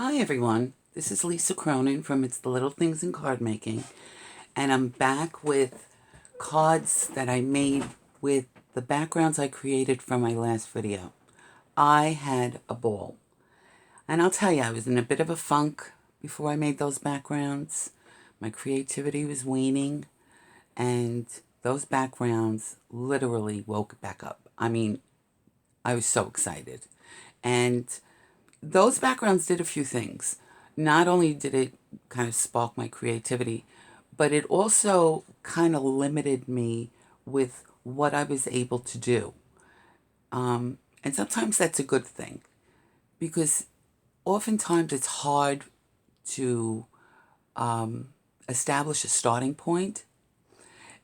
Hi everyone, this is Lisa Cronin from It's the Little Things in Card Making, and I'm back with cards that I made with the backgrounds I created from my last video. I had a ball, and I'll tell you, I was in a bit of a funk before I made those backgrounds. My creativity was waning, and those backgrounds literally woke it back up. I mean, I was so excited. And those backgrounds did a few things. Not only did it kind of spark my creativity, but it also kind of limited me with what I was able to do. And sometimes that's a good thing because oftentimes it's hard to establish a starting point.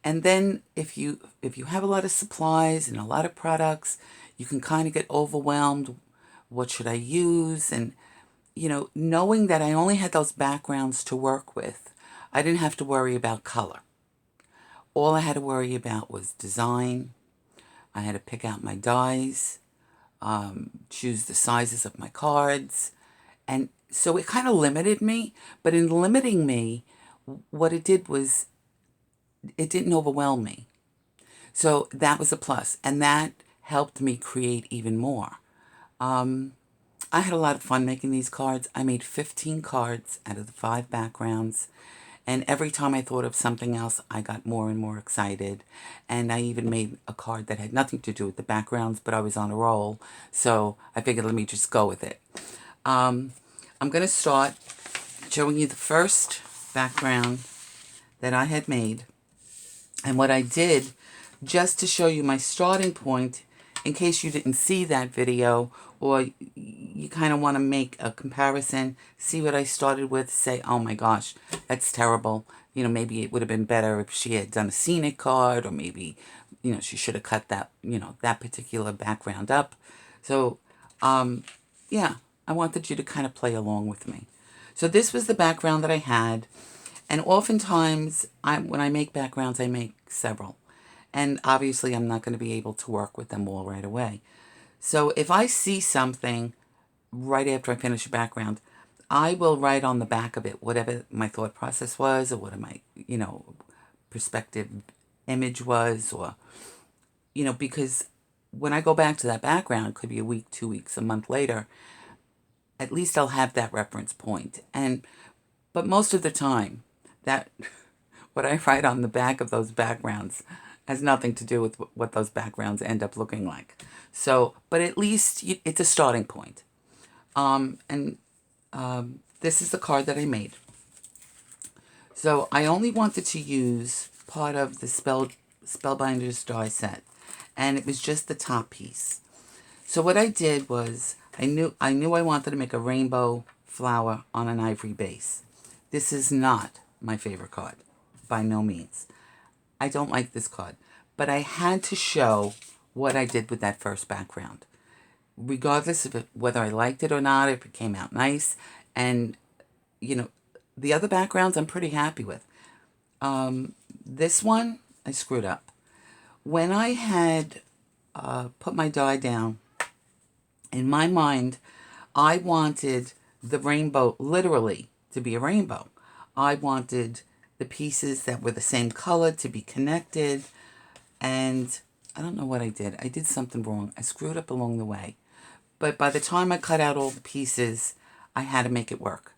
And then if you have a lot of supplies and a lot of products, you can kind of get overwhelmed. What should I use? And knowing that I only had those backgrounds to work with, I didn't have to worry about color. All I had to worry about was design. I had to pick out my dies, choose the sizes of my cards. And so it kind of limited me. But in limiting me, what it did was it didn't overwhelm me. So that was a plus. And that helped me create even more. I had a lot of fun making these cards. I made 15 cards out of the 5 backgrounds. And every time I thought of something else, I got more and more excited. And I even made a card that had nothing to do with the backgrounds, but I was on a roll. So I figured, let me just go with it. I'm going to start showing you the first background that I had made. And what I did, just to show you my starting point, in case you didn't see that video, or you kind of want to make a comparison, see what I started with, say, oh my gosh, that's terrible. Maybe it would have been better if she had done a scenic card, or maybe, she should have cut that, that particular background up. So, yeah, I wanted you to kind of play along with me. So this was the background that I had. And oftentimes, when I make backgrounds, I make several. And obviously, I'm not going to be able to work with them all right away. So if I see something right after I finish a background, I will write on the back of it whatever my thought process was, or what my, perspective image was, or, because when I go back to that background, it could be a week, 2 weeks, a month later, at least I'll have that reference point. But most of the time, that what I write on the back of those backgrounds has nothing to do with what those backgrounds end up looking like. So, but at least it's a starting point. This is the card that I made. So I only wanted to use part of the Spellbinders die set, and it was just the top piece. So what I did was I knew I wanted to make a rainbow flower on an ivory base. This is not my favorite card, by no means. I don't like this card, but I had to show what I did with that first background. Regardless of whether I liked it or not, if it came out nice. And, the other backgrounds I'm pretty happy with. This one, I screwed up. When I had put my die down, in my mind, I wanted the rainbow literally to be a rainbow. I wanted the pieces that were the same color to be connected. And I don't know what I did. I did something wrong. I screwed up along the way. But by the time I cut out all the pieces, I had to make it work.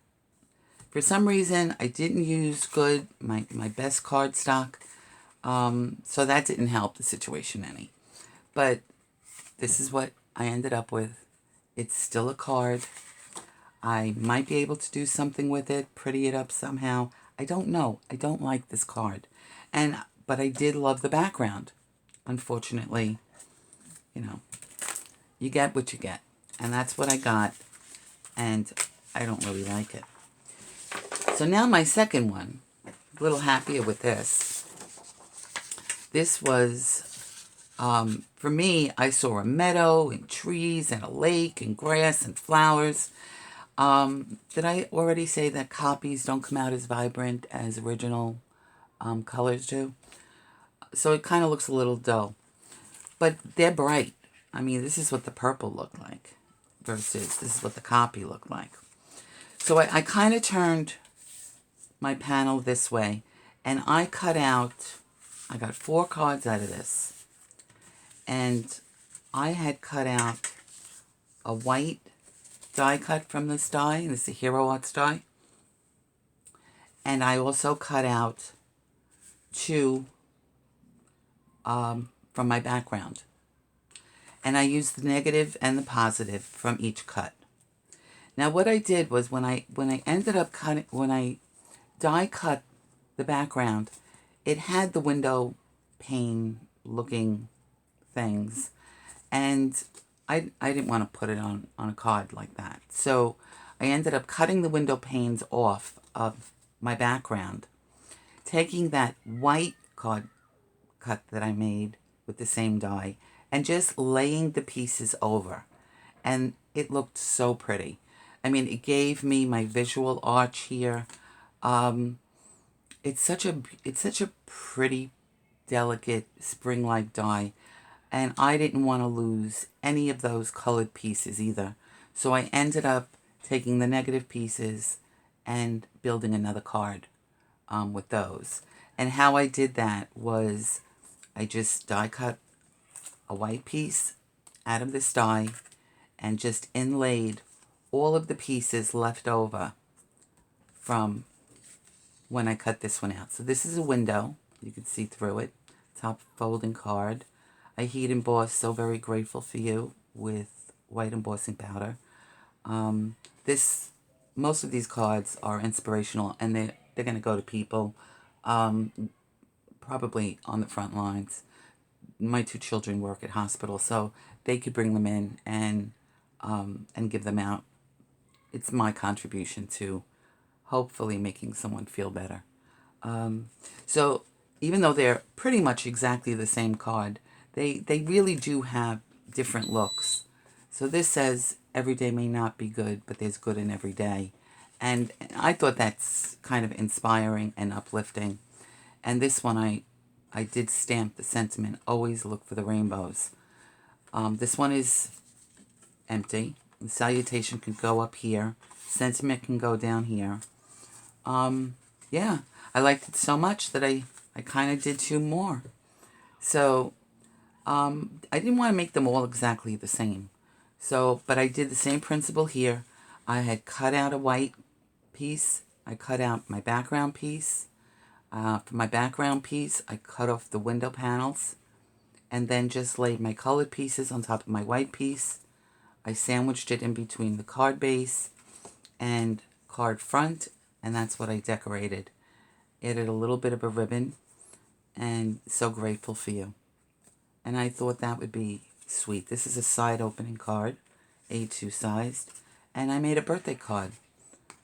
For some reason, I didn't use my best cardstock. So that didn't help the situation any. But this is what I ended up with. It's still a card. I might be able to do something with it, pretty it up somehow. I don't know. I don't like this card. But I did love the background. Unfortunately, you get what you get. And that's what I got. And I don't really like it. So now my second one, a little happier with this. This was, for me, I saw a meadow and trees and a lake and grass and flowers. Did I already say that copies don't come out as vibrant as original colors do? So it kind of looks a little dull. But they're bright. I mean, this is what the purple looked like versus this is what the copy looked like. So I kind of turned my panel this way, and I got 4 cards out of this. And I had cut out a white die cut from this die, and this is a Hero Arts die. And I also cut out 2 from my background. And I used the negative and the positive from each cut. Now what I did was when I ended up cutting, when I die cut the background, it had the window pane looking things, and I didn't want to put it on a card like that. So I ended up cutting the window panes off of my background, taking that white card cut that I made with the same die and just laying the pieces over, and it looked so pretty. I mean, it gave me my visual arch here. It's such a pretty, delicate spring-like die, and I didn't want to lose any of those colored pieces either. So I ended up taking the negative pieces and building another card with those. And how I did that was I just die cut a white piece out of this die and just inlaid all of the pieces left over from when I cut this one out. So this is a window. You can see through it. Top folding card. I heat embossed So Very Grateful for You with white embossing powder. Most of these cards are inspirational, and they're going to go to people probably on the front lines. My 2 children work at hospitals, so they could bring them in and give them out. It's my contribution to hopefully making someone feel better. So even though they're pretty much exactly the same card, they really do have different looks. So this says, every day may not be good, but there's good in every day. And I thought that's kind of inspiring and uplifting. And this one, I did stamp the sentiment, always look for the rainbows. This one is empty. The salutation can go up here. Sentiment can go down here. Yeah, I liked it so much that I kind of did 2 more. So I didn't want to make them all exactly the same. So, but I did the same principle here. I had cut out a white piece. I cut out my background piece. For my background piece, I cut off the window panels and then just laid my colored pieces on top of my white piece. I sandwiched it in between the card base and card front, and that's what I decorated. Added a little bit of a ribbon, and So Grateful for You. And I thought that would be sweet. This is a side opening card, A2 sized, and I made a birthday card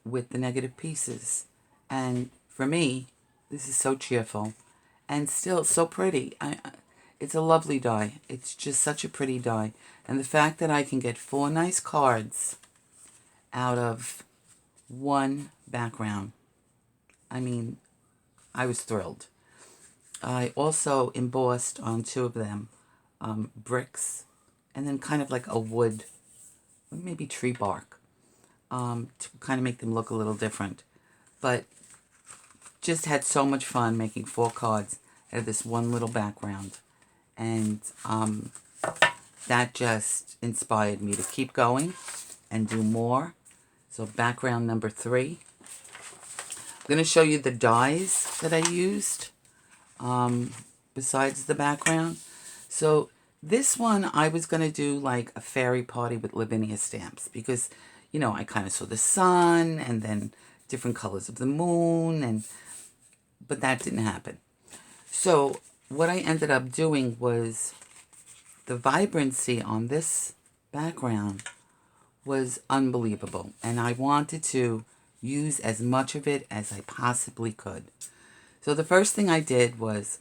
with the negative pieces. And for me, this is so cheerful and still so pretty. It's a lovely die. It's just such a pretty die. And the fact that I can get 4 nice cards out of 1 background, I mean, I was thrilled. I also embossed on 2 of them bricks, and then kind of like a wood, maybe tree bark, to kind of make them look a little different. But just had so much fun making 4 cards out of this one little background. And that just inspired me to keep going and do more. So background number 3. I'm going to show you the dies that I used besides the background. So this one I was going to do like a fairy party with Lavinia stamps because, you know, I kind of saw the sun and then different colors of the moon, but that didn't happen. So what I ended up doing was the vibrancy on this background was unbelievable, and I wanted to use as much of it as I possibly could. So the first thing I did was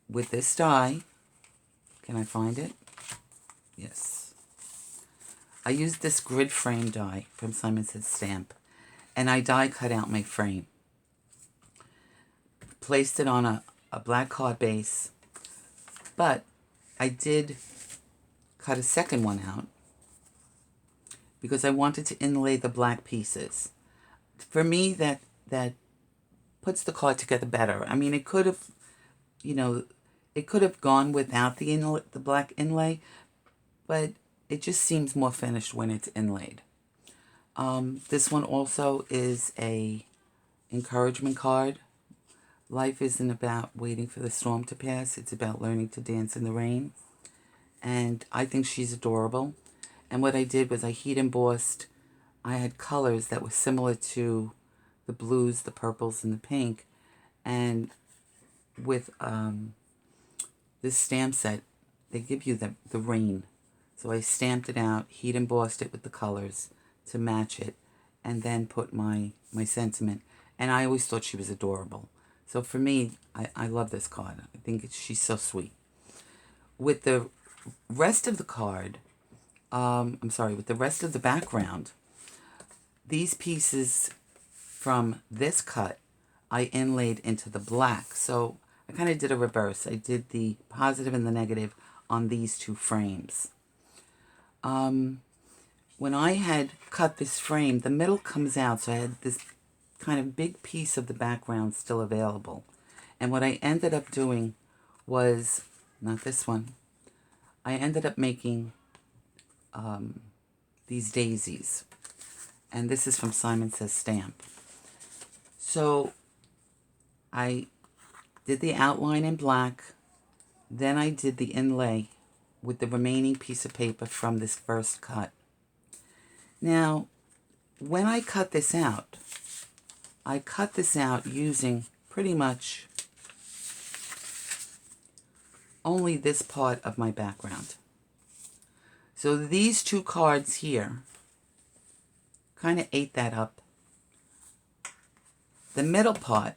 with this die, can I find it? Yes. I used this grid frame die from Simon Says Stamp, and I die cut out my frame. Placed it on a black card base, but I did cut a second one out because I wanted to inlay the black pieces. For me, that puts the card together better. I mean, it could have, you know, it could have gone without the black inlay, but it just seems more finished when it's inlaid. This one also is a encouragement card. Life isn't about waiting for the storm to pass. It's about learning to dance in the rain. And I think she's adorable. And what I did was I heat embossed. I had colors that were similar to the blues, the purples, and the pink. And with this stamp set, they give you the rain. So I stamped it out, heat embossed it with the colors to match it, and then put my sentiment. And I always thought she was adorable. So for me, I love this card. I think she's so sweet. With the rest of the card, with the rest of the background, these pieces from this cut, I inlaid into the black. So I kind of did a reverse. I did the positive and the negative on these two frames. When I had cut this frame, the middle comes out, so I had this kind of big piece of the background still available. And what I ended up doing was, not this one, I ended up making these daisies. And this is from Simon Says Stamp. So I did the outline in black, then I did the inlay with the remaining piece of paper from this first cut. Now, when I cut this out, I cut this out using pretty much only this part of my background. So these two cards here kind of ate that up. The middle part,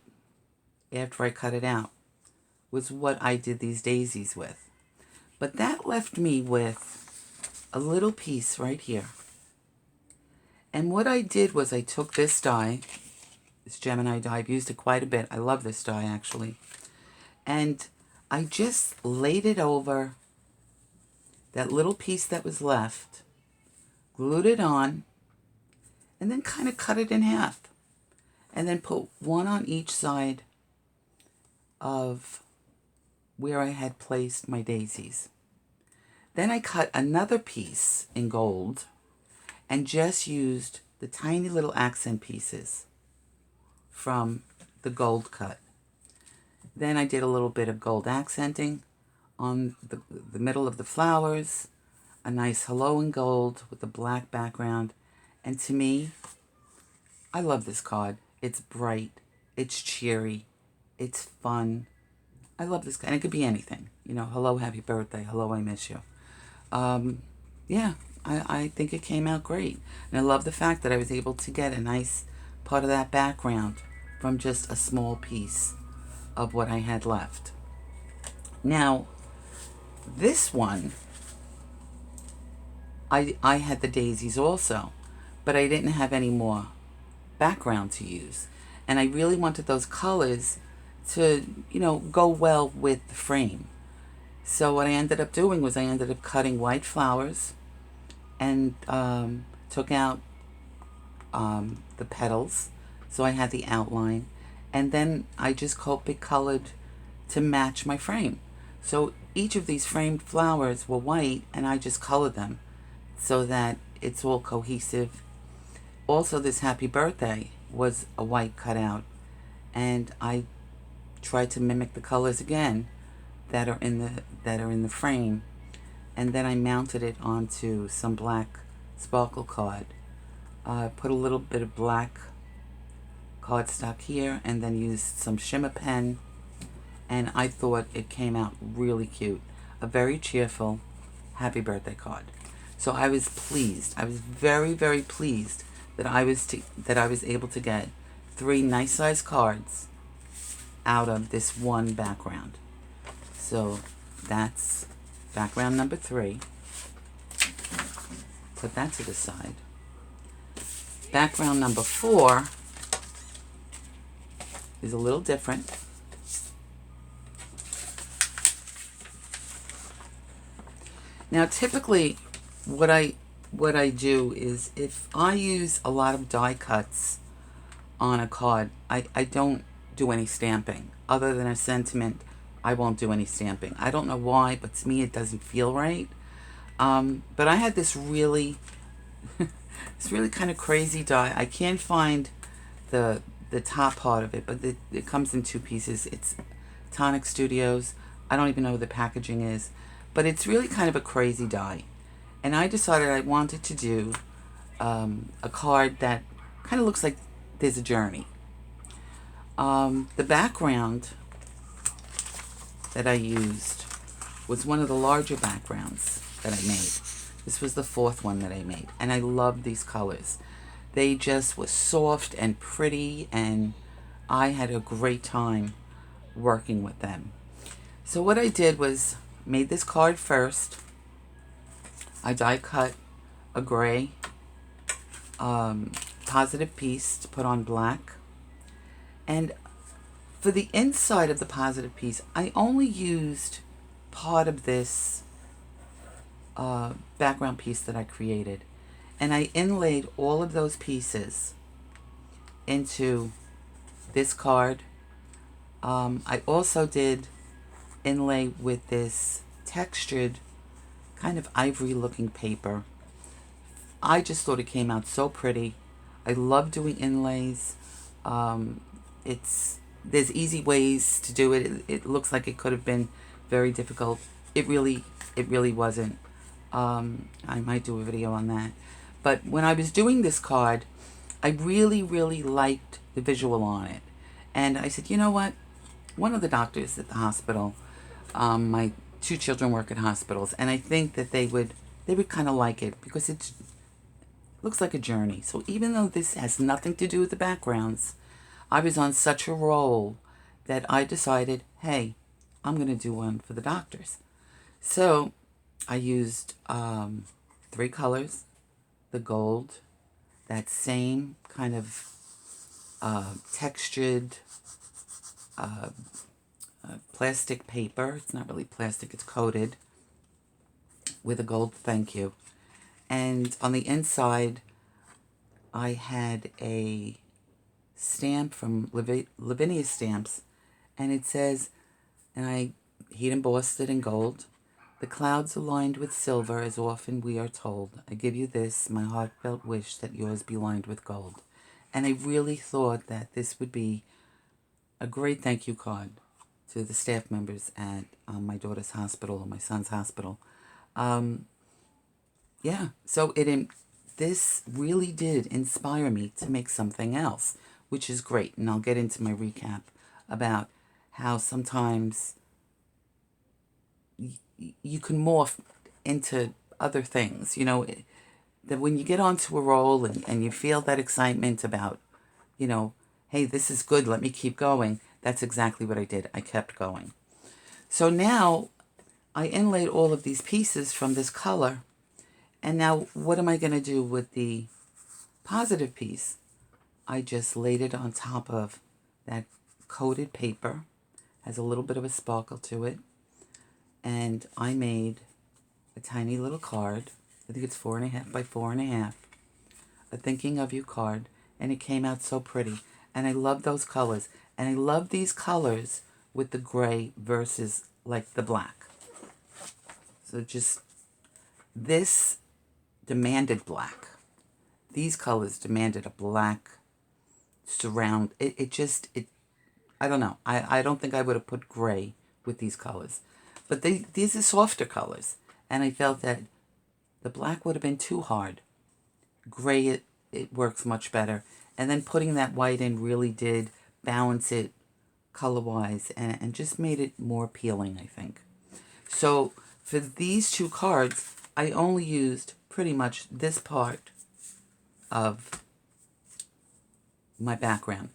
after I cut it out, was what I did these daisies with. But that left me with a little piece right here. And what I did was I took this die, this Gemini die, I've used it quite a bit. I love this die, actually. And I just laid it over that little piece that was left, glued it on, and then kind of cut it in half. And then put one on each side of where I had placed my daisies. Then I cut another piece in gold and just used the tiny little accent pieces from the gold cut. Then I did a little bit of gold accenting on the middle of the flowers, a nice hello in gold with a black background. And to me, I love this card. It's bright, it's cheery, it's fun. I love this card. And it could be anything. You know, hello, happy birthday, hello, I miss you. Yeah, I think it came out great. And I love the fact that I was able to get a nice part of that background from just a small piece of what I had left. Now, this one, I had the daisies also, but I didn't have any more background to use. And I really wanted those colors to, you know, go well with the frame. So what I ended up doing was I ended up cutting white flowers and took out the petals. So I had the outline. And then I just Copic colored to match my frame. So each of these framed flowers were white, and I just colored them so that it's all cohesive. Also, this happy birthday was a white cutout, and I tried to mimic the colors again that are in the frame, and then I mounted it onto some black sparkle card. Put a little bit of black cardstock here, and then used some shimmer pen, and I thought it came out really cute. A very cheerful happy birthday card. So I was pleased. I was very, very pleased that I was able to get 3 nice size cards out of this one background. So that's background number 3. Put that to the side. Background number 4 is a little different. Now, typically, what I what I do is if I use a lot of die cuts on a card, I don't do any stamping. Other than a sentiment, I won't do any stamping. I don't know why, but to me it doesn't feel right. But I had this really, it's really kind of crazy die. I can't find the top part of it, but it comes in two pieces. It's Tonic Studios. I don't even know what the packaging is, but it's really kind of a crazy die. And I decided I wanted to do a card that kind of looks like there's a journey. The background that I used was one of the larger backgrounds that I made. This was the fourth one that I made, and I love these colors. They just were soft and pretty, and I had a great time working with them. So what I did was made this card first. I die cut a gray positive piece to put on black. And for the inside of the positive piece, I only used part of this background piece that I created. And I inlaid all of those pieces into this card. I also did inlay with this textured kind of ivory looking paper. I just thought it came out so pretty. I love doing inlays. There's easy ways to do it. It looks like it could have been very difficult. It really wasn't. I might do a video on that. But when I was doing this card, I really liked the visual on it. And I said, you know what? One of the doctors at the hospital, my two children work at hospitals, and I think that they would kind of like it because it looks like a journey. So even though this has nothing to do with the backgrounds, I was on such a roll that I decided, hey, I'm going to do one for the doctors. So I used 3 colors, the gold, that same kind of textured plastic paper. It's not really plastic, it's coated with a gold thank you. And on the inside, I had a stamp from Lavinia Stamps, and it says, and I heat embossed it in gold, "The clouds aligned with silver, as often we are told. I give you this, my heartfelt wish that yours be lined with gold." And I really thought that this would be a great thank you card to the staff members at my daughter's hospital or my son's hospital. Yeah, so this really did inspire me to make something else, which is great. And I'll get into my recap about how sometimes you can morph into other things. You know, that when you get onto a roll and you feel that excitement about, you know, hey, this is good, let me keep going. That's exactly what I did. I kept going. So now I inlaid all of these pieces from this color. And now what am I going to do with the positive piece? I just laid it on top of that coated paper. Has a little bit of a sparkle to it. And I made a tiny little card. I think it's 4.5 by 4.5. A thinking of you card. And it came out so pretty. And I love those colors. And I love these colors with the gray versus like the black. So just, this demanded black. These colors demanded a black surround. I don't know. I don't think I would have put gray with these colors. But these are softer colors. And I felt that the black would have been too hard. Gray, it works much better. And then putting that white in really did balance it color-wise and just made it more appealing, I think. So for these 2 cards, I only used pretty much this part of my background.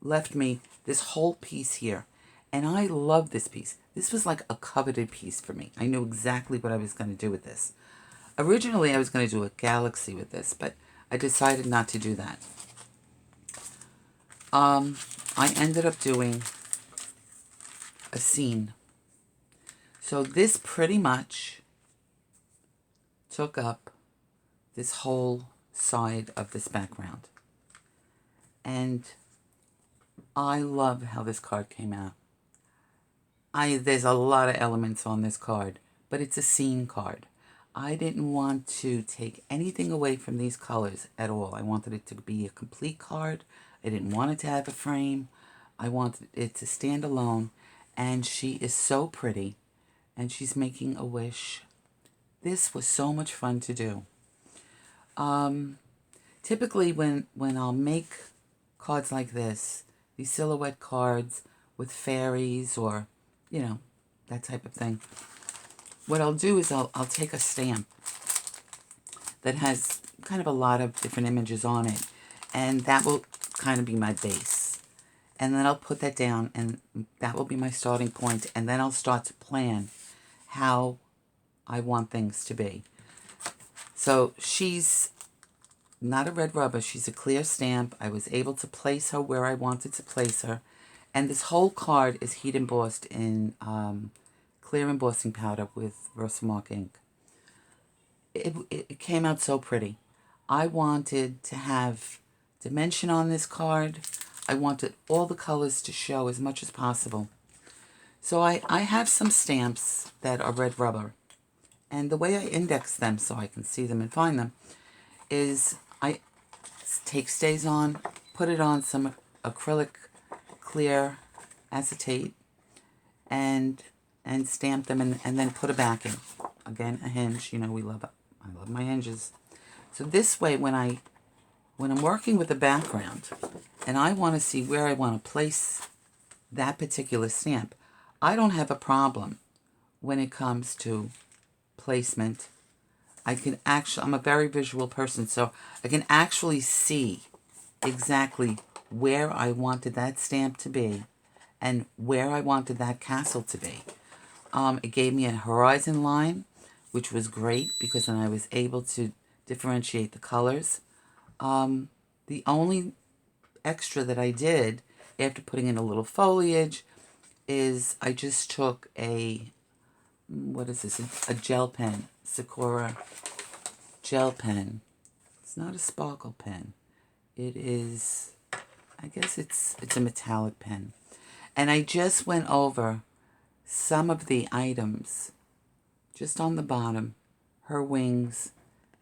Left me this whole piece here. And I love this piece. This was like a coveted piece for me. I knew exactly what I was going to do with this. Originally, I was going to do a galaxy with this, but I decided not to do that. I ended up doing a scene. So this pretty much took up this whole side of this background. And I love how this card came out. There's a lot of elements on this card, but it's a scene card. I didn't want to take anything away from these colors at all. I wanted it to be a complete card. I didn't want it to have a frame. I wanted it to stand alone. And she is so pretty. And she's making a wish. This was so much fun to do. Typically when I'll make cards like this, these silhouette cards with fairies or, you know, that type of thing, what I'll do is I'll take a stamp that has kind of a lot of different images on it, and that will kind of be my base. And then I'll put that down, and that will be my starting point, and then I'll start to plan how I want things to be. So she's not a red rubber, she's a clear stamp. I was able to place her where I wanted to place her. And this whole card is heat embossed in clear embossing powder with Versamark ink. It came out so pretty. I wanted to have dimension on this card. I wanted all the colors to show as much as possible. So I have some stamps that are red rubber. And the way I index them so I can see them and find them is I take StazOn, put it on some acrylic clear acetate, and stamp them, and then put a backing. Again, a hinge. You know, I love my hinges. So this way, when I'm working with a background and I want to see where I want to place that particular stamp, I don't have a problem when it comes to placement. I'm a very visual person, so I can actually see exactly where I wanted that stamp to be and where I wanted that castle to be. It gave me a horizon line, which was great because then I was able to differentiate the colors. The only extra that I did after putting in a little foliage is I just took what is this? A gel pen, Sakura gel pen. It's not a sparkle pen. It is, I guess it's a metallic pen. And I just went over some of the items just on the bottom, her wings,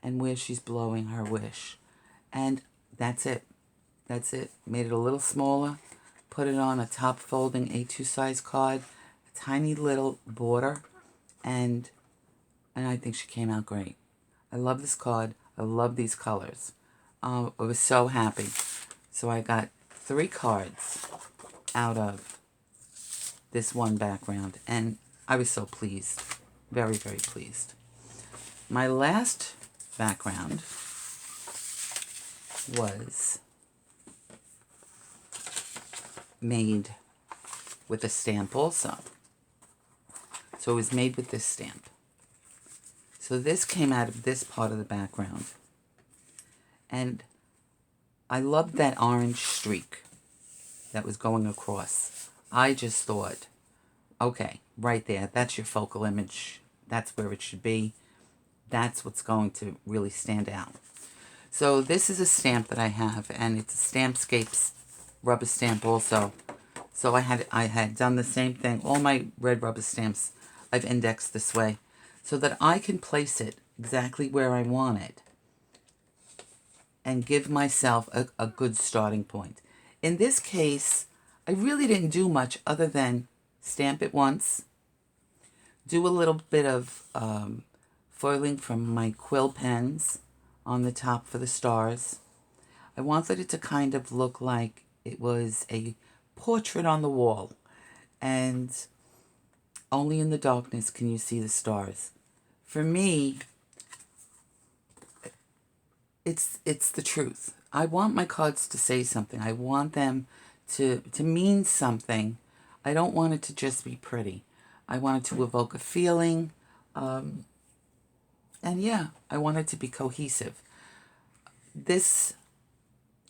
and where she's blowing her wish. And that's it. That's it. Made it a little smaller, put it on a top folding A2 size card, a tiny little border, and I think she came out great. I love this card. I love these colors. I was so happy. So I got 3 cards out of this one background, and I was so pleased. Very, very pleased. My last background was made with a stamp also. So it was made with this stamp. So this came out of this part of the background. And I loved that orange streak that was going across. I just thought, okay, right there, that's your focal image. That's where it should be. That's what's going to really stand out. So this is a stamp that I have, and it's a Stampscapes rubber stamp also. So I had done the same thing. All my red rubber stamps I've indexed this way so that I can place it exactly where I want it and give myself a good starting point. In this case, I really didn't do much other than stamp it once, do a little bit of foiling from my quill pens on the top for the stars. I wanted it to kind of look like it was a portrait on the wall, and only in the darkness can you see the stars. For me, it's the truth. I want my cards to say something. I want them to mean something. I don't want it to just be pretty. I want it to evoke a feeling. And yeah, I want it to be cohesive. This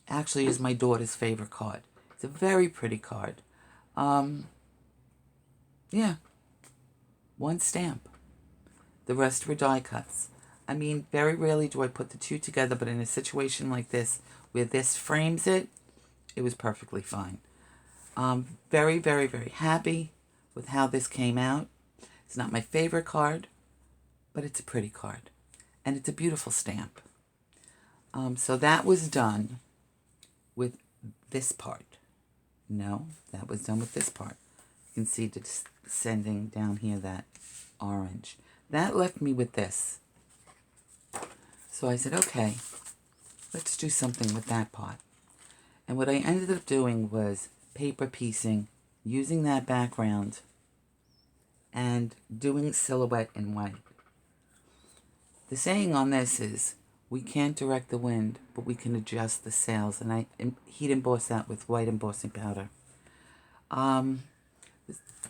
actually is my daughter's favorite card. It's a very pretty card. Yeah, one stamp. The rest were die cuts. I mean, very rarely do I put the two together, but in a situation like this, where this frames it, it was perfectly fine. Very, very, very happy with how this came out. It's not my favorite card, but it's a pretty card. And it's a beautiful stamp. So that was done with this part. No, that was done with this part. You can see descending down here, that orange. That left me with this. So I said, okay, let's do something with that part. And what I ended up doing was paper piecing, using that background, and doing silhouette in white. The saying on this is, we can't direct the wind, but we can adjust the sails. And I heat emboss that with white embossing powder. The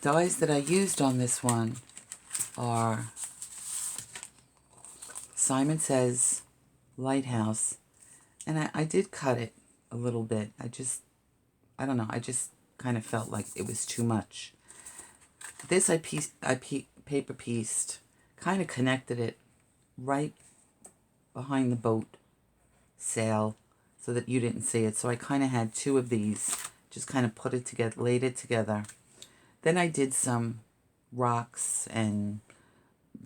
dyes that I used on this one are Simon Says Lighthouse. And I did cut it a little bit. I don't know, I just kind of felt like it was too much. This I paper pieced, kind of connected it right behind the boat sail so that you didn't see it. So I kind of had two of these, just kind of put it together, laid it together. Then I did some rocks and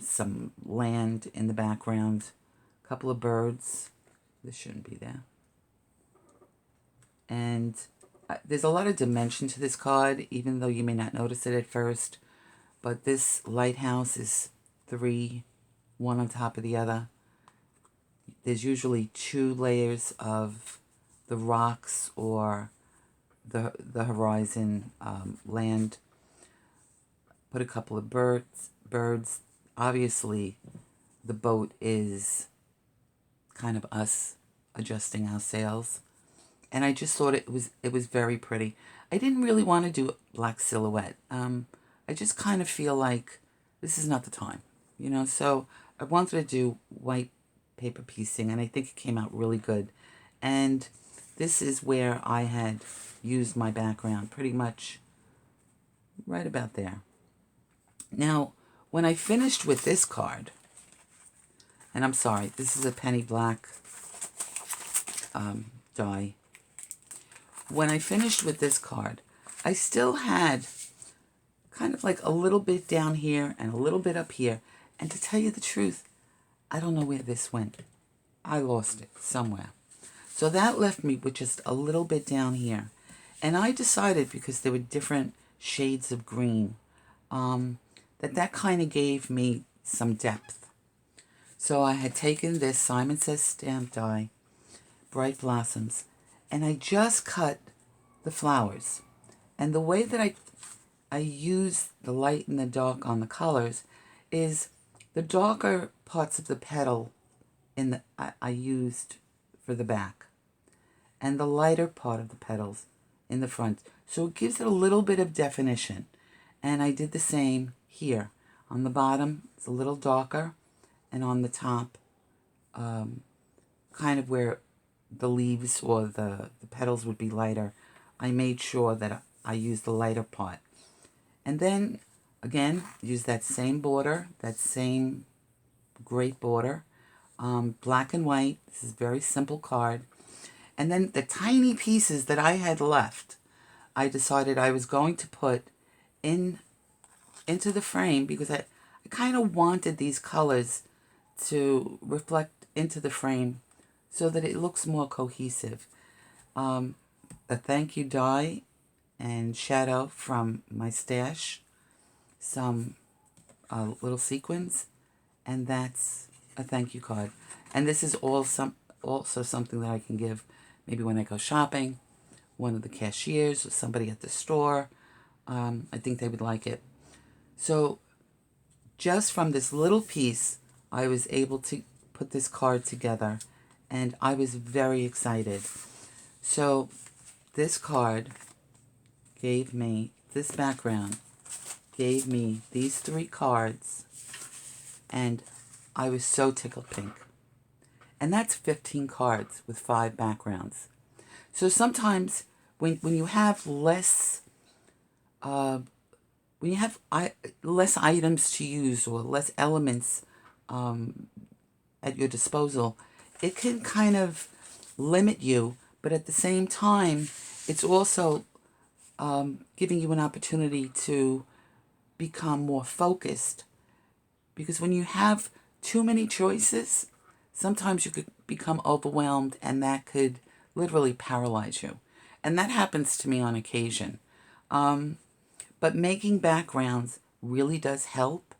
some land in the background, a couple of birds. This shouldn't be there. And there's a lot of dimension to this card, even though you may not notice it at first. But this lighthouse is 3, one on top of the other. There's usually 2 layers of the rocks or the horizon land. Put a couple of birds. Obviously, the boat is kind of us adjusting our sails. And I just thought it was very pretty. I didn't really want to do black silhouette. I just kind of feel like this is not the time, you know. So I wanted to do white paper piecing, and I think it came out really good. And this is where I had used my background, pretty much right about there. Now, when I finished with this card, and I'm sorry, this is a penny black die. When I finished with this card, I still had kind of like a little bit down here and a little bit up here. And to tell you the truth, I don't know where this went. I lost it somewhere. So that left me with just a little bit down here. And I decided, because there were different shades of green, that kind of gave me some depth. So I had taken this Simon Says stamp die, Bright Blossoms, and I just cut the flowers. And the way that I use the light and the dark on the colors is the darker parts of the petal I used for the back, and the lighter part of the petals in the front. So it gives it a little bit of definition. And I did the same here. On the bottom, it's a little darker, and on the top, kind of where the leaves or the petals would be lighter, I made sure that I used the lighter part. And then, again, use that same border, that same great border, black and white. This is a very simple card. And then the tiny pieces that I had left, I decided I was going to put into the frame, because I kind of wanted these colors to reflect into the frame so that it looks more cohesive. A thank you die and shadow from my stash, some little sequins, and that's a thank you card. And this is also something that I can give maybe when I go shopping, one of the cashiers or somebody at the store. I think they would like it. So just from this little piece, I was able to put this card together, and I was very excited. So this card gave me, this background gave me these 3 cards, and I was so tickled pink. And that's 15 cards with 5 backgrounds. So sometimes when you have less less items to use, or less elements at your disposal, it can kind of limit you, but at the same time, it's also giving you an opportunity to become more focused. Because when you have too many choices, sometimes you could become overwhelmed and that could literally paralyze you. And that happens to me on occasion. But making backgrounds really does help.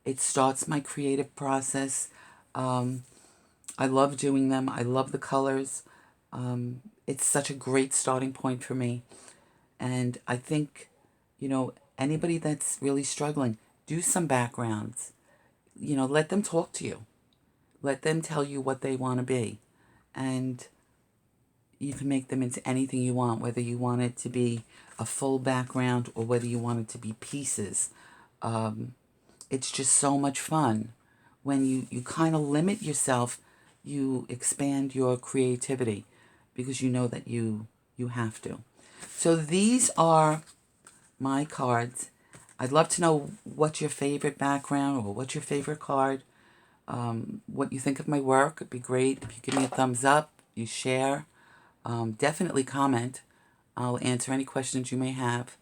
It starts my creative process. I love doing them. I love the colors. It's such a great starting point for me. And I think, anybody that's really struggling, do some backgrounds. Let them talk to you. Let them tell you what they want to be. And you can make them into anything you want, whether you want it to be a full background or whether you want it to be pieces. It's just so much fun. When you kind of limit yourself, you expand your creativity because you know that you have to. So these are my cards. I'd love to know what's your favorite background or what's your favorite card. What you think of my work. It'd be great if you give me a thumbs up, you share. Definitely comment. I'll answer any questions you may have.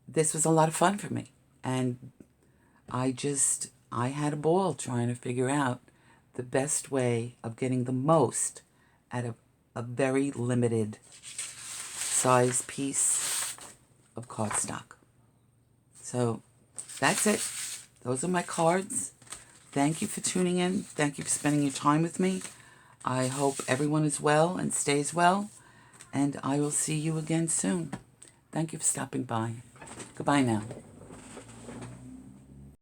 This was a lot of fun for me. And I had a ball trying to figure out the best way of getting the most out of a very limited size piece of cardstock. So that's it. Those are my cards. Thank you for tuning in. Thank you for spending your time with me. I hope everyone is well and stays well. And I will see you again soon. Thank you for stopping by. Goodbye now.